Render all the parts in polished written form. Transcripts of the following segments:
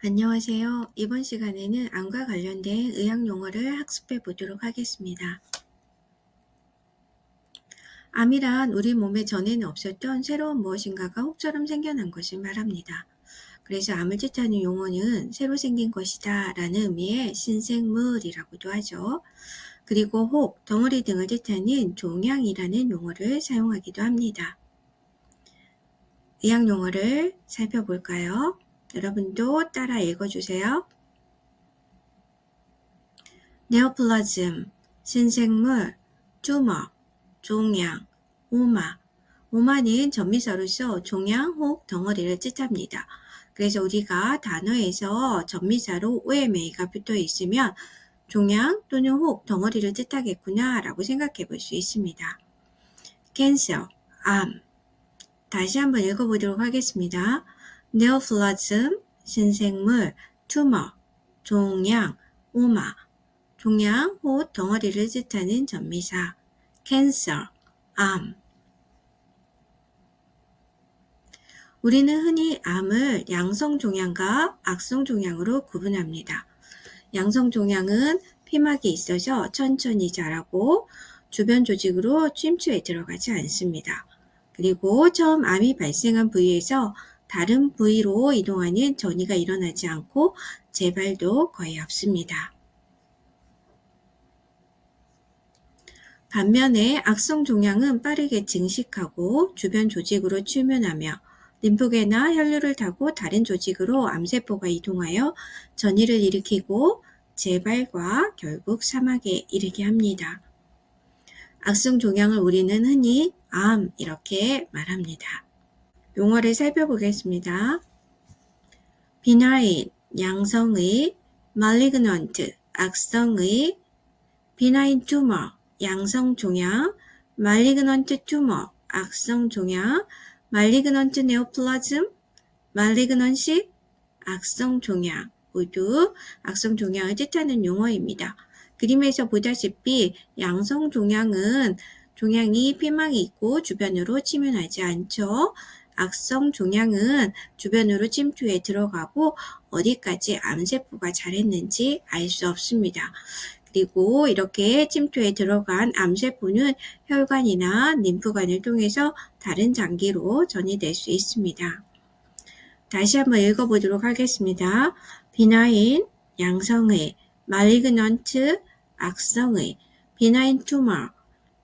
안녕하세요. 이번 시간에는 암과 관련된 의학 용어를 학습해 보도록 하겠습니다. 암이란 우리 몸에 전에는 없었던 새로운 무엇인가가 혹처럼 생겨난 것을 말합니다. 그래서 암을 뜻하는 용어는 새로 생긴 것이다 라는 의미의 신생물이라고도 하죠. 그리고 혹, 덩어리 등을 뜻하는 종양이라는 용어를 사용하기도 합니다. 의학 용어를 살펴볼까요? 여러분도 따라 읽어주세요. 네오플라즘, 신생물, 튜머, 종양, 오마. 오마는 전미사로서 종양 혹 덩어리를 뜻합니다. 그래서 우리가 단어에서 전미사로 OMA가 붙어 있으면 종양 또는 혹 덩어리를 뜻하겠구나 라고 생각해 볼 수 있습니다. 캔서, 암. 다시 한번 읽어보도록 하겠습니다. 네오플라즘, 신생물, 튜머, 종양, 오마. 종양 혹 덩어리를 뜻하는 전미사, cancer, 암. 우리는 흔히 암을 양성종양과 악성종양으로 구분합니다. 양성종양은 피막이 있어서 천천히 자라고 주변 조직으로 침투에 들어가지 않습니다. 그리고 처음 암이 발생한 부위에서 다른 부위로 이동하는 전이가 일어나지 않고 재발도 거의 없습니다. 반면에 악성종양은 빠르게 증식하고 주변 조직으로 출면하며 림프계나 혈류를 타고 다른 조직으로 암세포가 이동하여 전이를 일으키고 재발과 결국 사망에 이르게 합니다. 악성종양을 우리는 흔히 암 이렇게 말합니다. 용어를 살펴보겠습니다. benign, 양성의, malignant, 악성의, benign tumor, 양성종양, malignant tumor, 악성종양, malignant neoplasm, malignancy, 악성종양, 모두 악성종양을 뜻하는 용어입니다. 그림에서 보다시피 양성종양은 종양이 피막이 있고 주변으로 침투하지 않죠. 악성종양은 주변으로 침투해 들어가고 어디까지 암세포가 자랐는지 알 수 없습니다. 그리고 이렇게 침투에 들어간 암세포는 혈관이나 림프관을 통해서 다른 장기로 전이될 수 있습니다. 다시 한번 읽어보도록 하겠습니다. benign, 양성의, malignant, 악성의, benign tumor,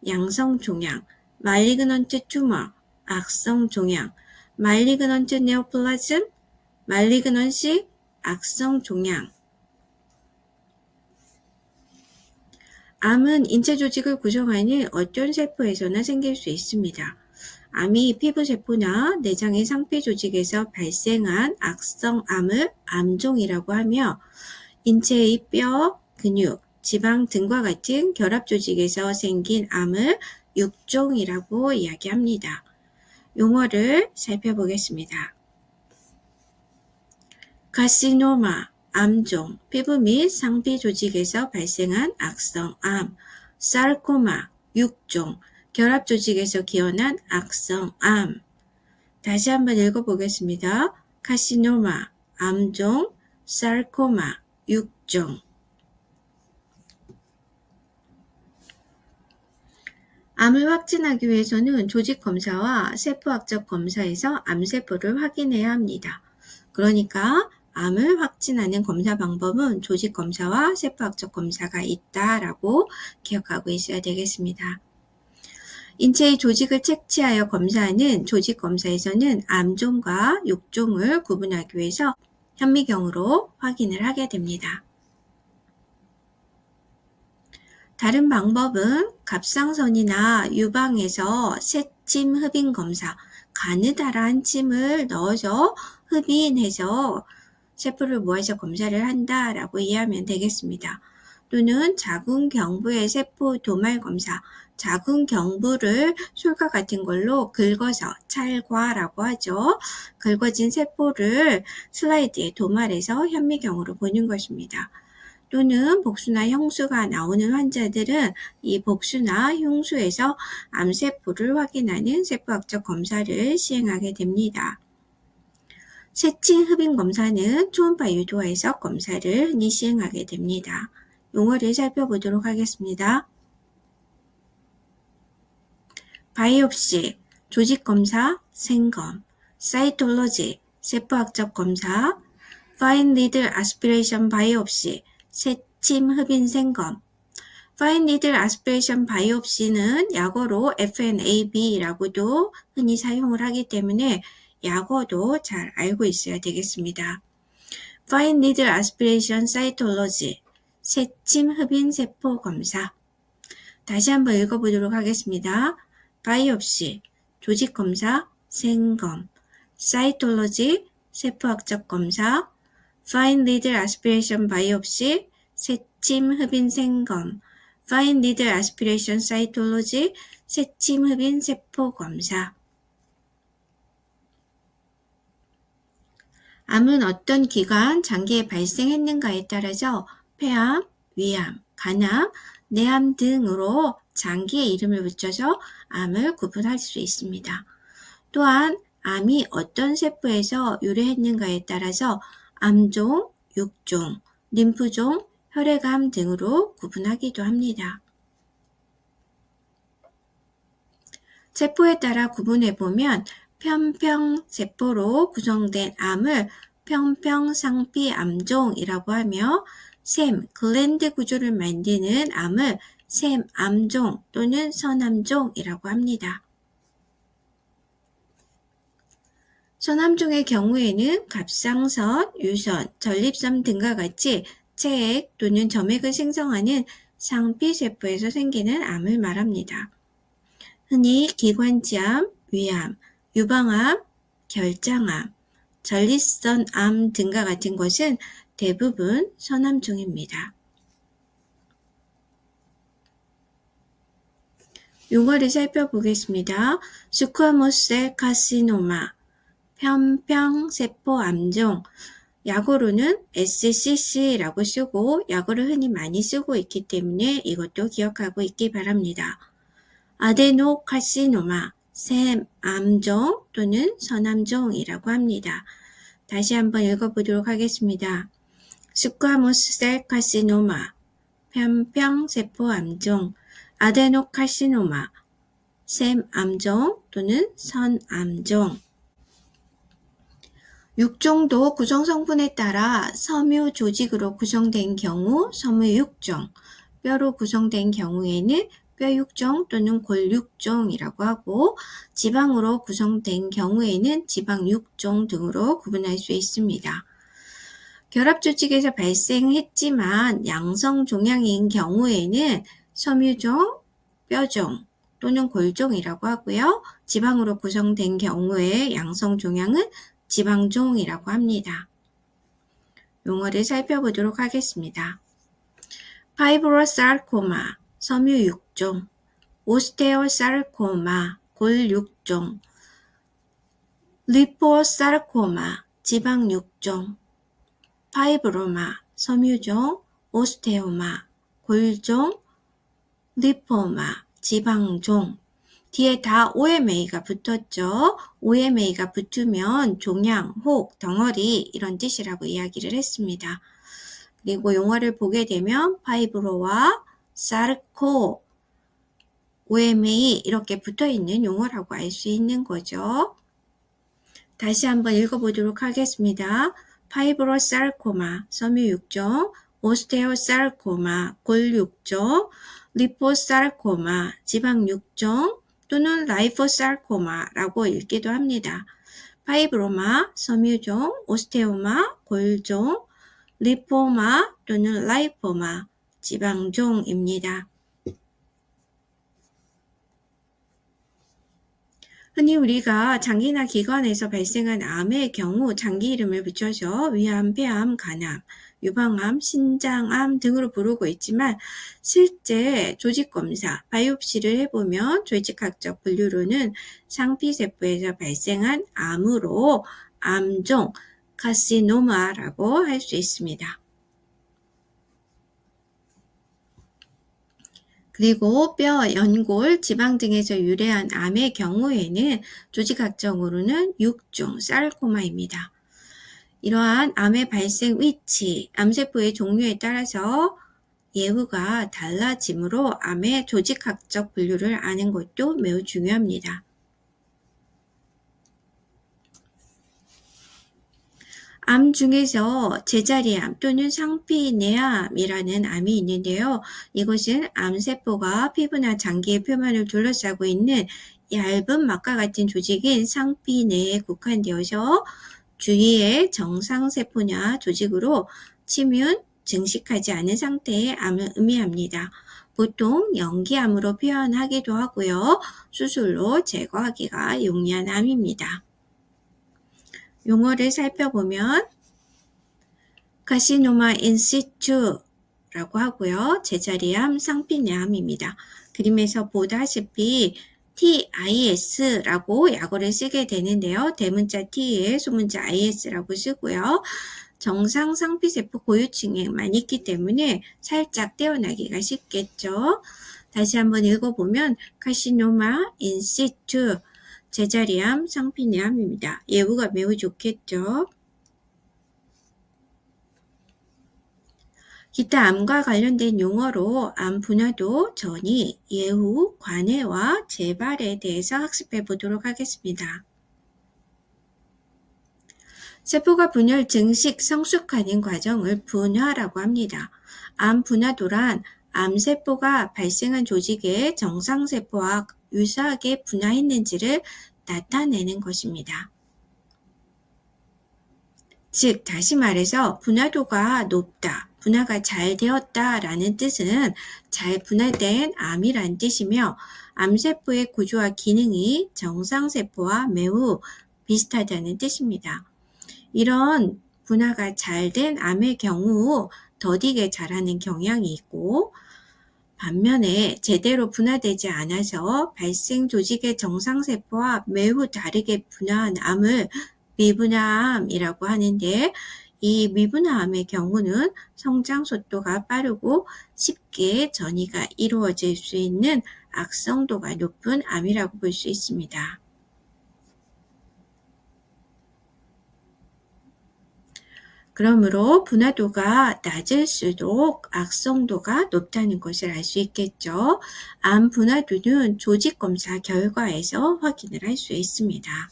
양성종양, malignant tumor, 악성종양, malignant neoplasm, malignancy, 악성종양. 암은 인체 조직을 구성하는 어떤 세포에서나 생길 수 있습니다. 암이 피부세포나 내장의 상피 조직에서 발생한 악성암을 암종이라고 하며 인체의 뼈, 근육, 지방 등과 같은 결합 조직에서 생긴 암을 육종이라고 이야기합니다. 용어를 살펴보겠습니다. 카시노마, 암종, 피부 및 상피 조직에서 발생한 악성암, 사르코마, 육종, 결합 조직에서 기원한 악성암. 다시 한번 읽어보겠습니다. 카시노마, 암종, 사르코마, 육종. 암을 확진하기 위해서는 조직 검사와 세포학적 검사에서 암세포를 확인해야 합니다. 그러니까 암을 확진하는 검사 방법은 조직 검사와 세포학적 검사가 있다라고 기억하고 있어야 되겠습니다. 인체의 조직을 채취하여 검사하는 조직 검사에서는 암종과 육종을 구분하기 위해서 현미경으로 확인을 하게 됩니다. 다른 방법은 갑상선이나 유방에서 새침 흡인 검사, 가느다란 침을 넣어서 흡인해서 세포를 모아서 검사를 한다라고 이해하면 되겠습니다. 또는 자궁경부의 세포 도말 검사, 자궁경부를 솔과 같은 걸로 긁어서 찰과라고 하죠. 긁어진 세포를 슬라이드에 도말해서 현미경으로 보는 것입니다. 또는 복수나 형수가 나오는 환자들은 이 복수나 흉수에서 암세포를 확인하는 세포학적 검사를 시행하게 됩니다. 세친 흡인 검사는 초음파 유도에서 검사를 흔히 시행하게 됩니다. 용어를 살펴보도록 하겠습니다. 바이옵시, 조직검사, 생검, 사이톨로지, 세포학적 검사, 파인 니들 아스피레이션 바이옵시, 새침 흡인 생검. 파인 니들 아스피레이션 바이옵시는 약어로 FNAB라고도 흔히 사용을 하기 때문에 약어도 잘 알고 있어야 되겠습니다. 파인 니들 아스피레이션 사이톨로지, 새침 흡인 세포 검사. 다시 한번 읽어보도록 하겠습니다. 바이옵시, 조직검사, 생검, 사이톨로지, 세포학적 검사, 파인 니들 아스피레이션 바이옵시, 새침 흡인 생검, 파인 니들 아스피레이션 사이톨로지, 새침 흡인 세포 검사. 암은 어떤 기관, 장기에 발생했는가에 따라서 폐암, 위암, 간암, 뇌암 등으로 장기에 이름을 붙여서 암을 구분할 수 있습니다. 또한 암이 어떤 세포에서 유래했는가에 따라서 암종, 육종, 림프종, 혈액암 등으로 구분하기도 합니다. 세포에 따라 구분해보면 편평세포로 구성된 암을 편평상피암종이라고 하며 샘, 글랜드 구조를 만드는 암을 샘암종 또는 선암종이라고 합니다. 선암종의 경우에는 갑상선, 유선, 전립선 등과 같이 체액 또는 점액을 생성하는 상피세포에서 생기는 암을 말합니다. 흔히 기관지암, 위암, 유방암, 결장암, 전립선암 등과 같은 것은 대부분 선암종입니다. 용어를 살펴보겠습니다. 스쿼모스 카시노마, 편평세포암종, 약어로는 SCC라고 쓰고 약어를 흔히 많이 쓰고 있기 때문에 이것도 기억하고 있기 바랍니다. 아데노카시노마, 샘암종 또는 선암종이라고 합니다. 다시 한번 읽어보도록 하겠습니다. 스쿼모스 셀 카시노마, 편평세포암종, 아데노카시노마, 샘암종 또는 선암종. 육종도 구성 성분에 따라 섬유 조직으로 구성된 경우 섬유육종, 뼈로 구성된 경우에는 뼈육종 또는 골육종이라고 하고 지방으로 구성된 경우에는 지방육종 등으로 구분할 수 있습니다. 결합조직에서 발생했지만 양성종양인 경우에는 섬유종, 뼈종 또는 골종이라고 하고요. 지방으로 구성된 경우에 양성종양은 지방종이라고 합니다. 용어를 살펴보도록 하겠습니다. 파이브로사르코마, 섬유육종, 오스테오사르코마, 골육종, 리포사르코마, 지방육종, 파이브로마, 섬유종, 오스테오마, 골종, 리포마, 지방종. 뒤에 다 OMA가 붙었죠. OMA가 붙으면 종양, 혹, 덩어리 이런 뜻이라고 이야기를 했습니다. 그리고 용어를 보게 되면 파이브로와 사르코, OMA 이렇게 붙어있는 용어라고 알 수 있는 거죠. 다시 한번 읽어보도록 하겠습니다. 파이브로사르코마, 섬유육종, 오스테오사르코마, 골육종, 리포사르코마, 지방육종 또는 라이포사르코마라고 읽기도 합니다. 파이브로마, 섬유종, 오스테오마, 골종, 리포마 또는 라이포마, 지방종입니다. 흔히 우리가 장기나 기관에서 발생한 암의 경우 장기 이름을 붙여서 위암, 폐암, 간암, 유방암, 신장암 등으로 부르고 있지만 실제 조직검사, 바이옵시를 해보면 조직학적 분류로는 상피세포에서 발생한 암으로 암종, 카시노마라고 할 수 있습니다. 그리고 뼈, 연골, 지방 등에서 유래한 암의 경우에는 조직학적으로는 육종, 사르코마입니다. 이러한 암의 발생 위치, 암세포의 종류에 따라서 예후가 달라지므로 암의 조직학적 분류를 아는 것도 매우 중요합니다. 암 중에서 제자리암 또는 상피내암이라는 암이 있는데요. 이것은 암세포가 피부나 장기의 표면을 둘러싸고 있는 얇은 막과 같은 조직인 상피내에 국한되어서 주위의 정상세포나 조직으로 침윤, 증식하지 않은 상태의 암을 의미합니다. 보통 연기암으로 표현하기도 하고요. 수술로 제거하기가 용이한 암입니다. 용어를 살펴보면 카시노마 인시투라고 하고요. 제자리암, 상피내암입니다. 그림에서 보다시피 TIS라고 약어를 쓰게 되는데요. 대문자 T에 소문자 IS라고 쓰고요. 정상 상피세포 고유층에만 있기 때문에 살짝 떼어나기가 쉽겠죠. 다시 한번 읽어보면 카시노마 인시투 제자리암, 상피내암입니다. 예후가 매우 좋겠죠. 기타 암과 관련된 용어로 암 분화도, 전이, 예후, 관해와 재발에 대해서 학습해 보도록 하겠습니다. 세포가 분열, 증식, 성숙하는 과정을 분화라고 합니다. 암 분화도란 암세포가 발생한 조직의 정상세포와 유사하게 분화했는지를 나타내는 것입니다. 즉, 다시 말해서 분화도가 높다, 분화가 잘 되었다라는 뜻은 잘 분할된 암이란 뜻이며 암세포의 구조와 기능이 정상세포와 매우 비슷하다는 뜻입니다. 이런 분화가 잘 된 암의 경우 더디게 자라는 경향이 있고 반면에 제대로 분화되지 않아서 발생 조직의 정상세포와 매우 다르게 분화한 암을 미분화암이라고 하는데 이 미분화암의 경우는 성장 속도가 빠르고 쉽게 전이가 이루어질 수 있는 악성도가 높은 암이라고 볼 수 있습니다. 그러므로 분화도가 낮을수록 악성도가 높다는 것을 알 수 있겠죠. 암 분화도는 조직검사 결과에서 확인을 할 수 있습니다.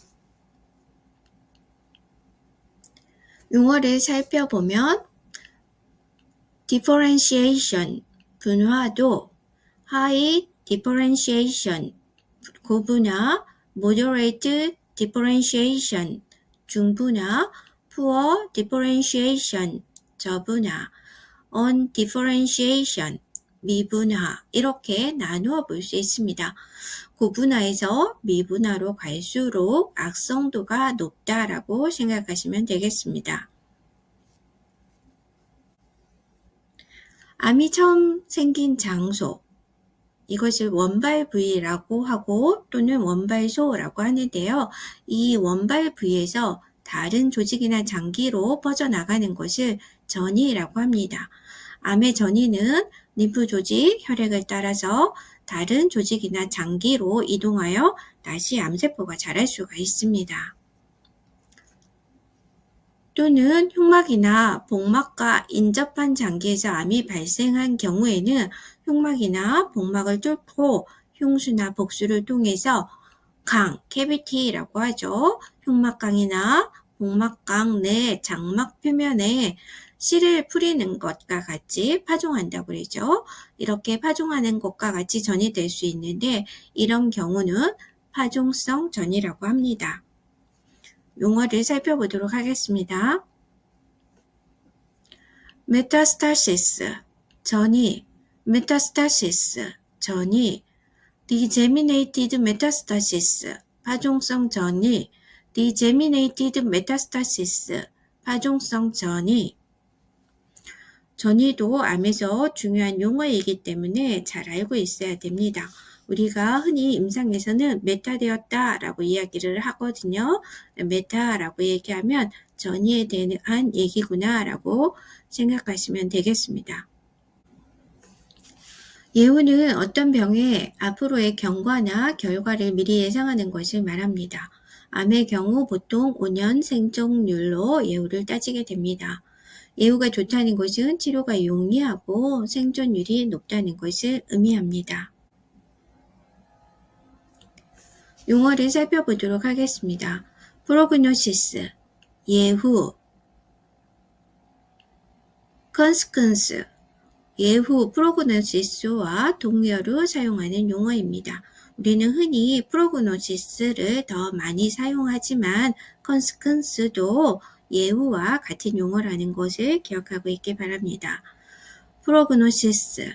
용어를 살펴보면 differentiation, 분화도, high differentiation, 고분화, moderate differentiation, 중분화, poor differentiation, 저분화, undifferentiation, 미분화 이렇게 나누어 볼 수 있습니다. 고분화에서 미분화로 갈수록 악성도가 높다라고 생각하시면 되겠습니다. 암이 처음 생긴 장소, 이것을 원발 부위라고 하고 또는 원발소라고 하는데요. 이 원발 부위에서 다른 조직이나 장기로 퍼져나가는 것을 전이라고 합니다. 암의 전이는 림프 조직, 혈액을 따라서 다른 조직이나 장기로 이동하여 다시 암세포가 자랄 수가 있습니다. 또는 흉막이나 복막과 인접한 장기에서 암이 발생한 경우에는 흉막이나 복막을 뚫고 흉수나 복수를 통해서 강, 캐비티라고 하죠. 흉막강이나 복막강 내 장막 표면에 실을 풀이는 것과 같이 파종한다고 그러죠. 이렇게 파종하는 것과 같이 전이 될 수 있는데 이런 경우는 파종성 전이라고 합니다. 용어를 살펴보도록 하겠습니다. 메타스타시스, 전이, 메타스타시스, 전이, disseminated metastasis, 파종성 전이, disseminated metastasis, 파종성 전이. 전이도 암에서 중요한 용어이기 때문에 잘 알고 있어야 됩니다. 우리가 흔히 임상에서는 메타되었다 라고 이야기를 하거든요. 메타라고 얘기하면 전이에 대한 얘기구나 라고 생각하시면 되겠습니다. 예후는 어떤 병의 앞으로의 경과나 결과를 미리 예상하는 것을 말합니다. 암의 경우 보통 5년 생존율로 예후를 따지게 됩니다. 예후가 좋다는 것은 치료가 용이하고 생존율이 높다는 것을 의미합니다. 용어를 살펴보도록 하겠습니다. 프로그노시스, 예후, 컨스퀀스, 예후, 프로그노시스와 동의어로 사용하는 용어입니다. 우리는 흔히 프로그노시스를 더 많이 사용하지만 컨스퀀스도 예후와 같은 용어라는 것을 기억하고 있기 바랍니다. 프로그노시스,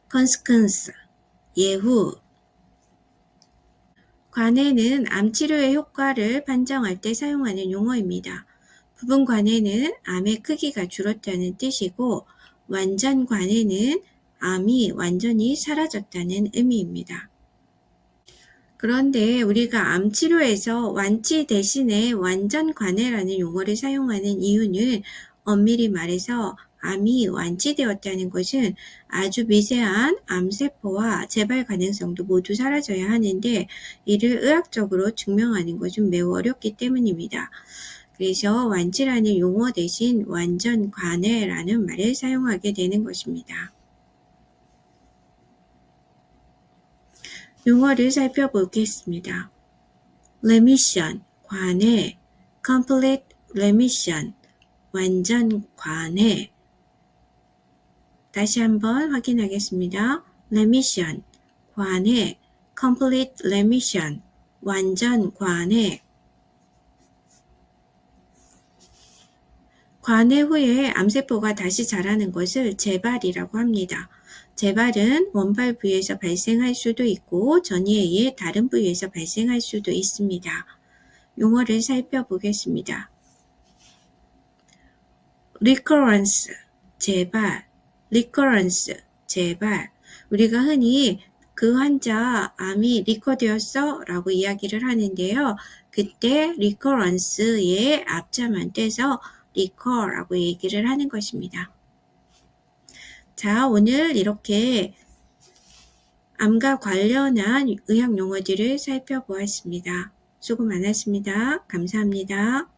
컨스퀀스, 예후. 관해는 암치료의 효과를 판정할 때 사용하는 용어입니다. 부분 관해는 암의 크기가 줄었다는 뜻이고 완전 관해는 암이 완전히 사라졌다는 의미입니다. 그런데 우리가 암치료에서 완치 대신에 완전 관해라는 용어를 사용하는 이유는 엄밀히 말해서 암이 완치되었다는 것은 아주 미세한 암세포와 재발 가능성도 모두 사라져야 하는데 이를 의학적으로 증명하는 것은 매우 어렵기 때문입니다. 그래서 완치라는 용어 대신 완전 관해라는 말을 사용하게 되는 것입니다. 용어를 살펴보겠습니다. remission, 관해, complete remission, 완전 관해. 다시 한번 확인하겠습니다. remission, 관해, complete remission, 완전 관해. 관해 후에 암세포가 다시 자라는 것을 재발이라고 합니다. 재발은 원발 부위에서 발생할 수도 있고 전이에 다른 부위에서 발생할 수도 있습니다. 용어를 살펴보겠습니다. recurrence, 재발, recurrence, 재발. 우리가 흔히 그 환자 암이 리커되었어 라고 이야기를 하는데요. 그때 recurrence의 앞자만 떼서 recur라고 얘기를 하는 것입니다. 자, 오늘 이렇게 암과 관련한 의학 용어들을 살펴보았습니다. 수고 많았습니다. 감사합니다.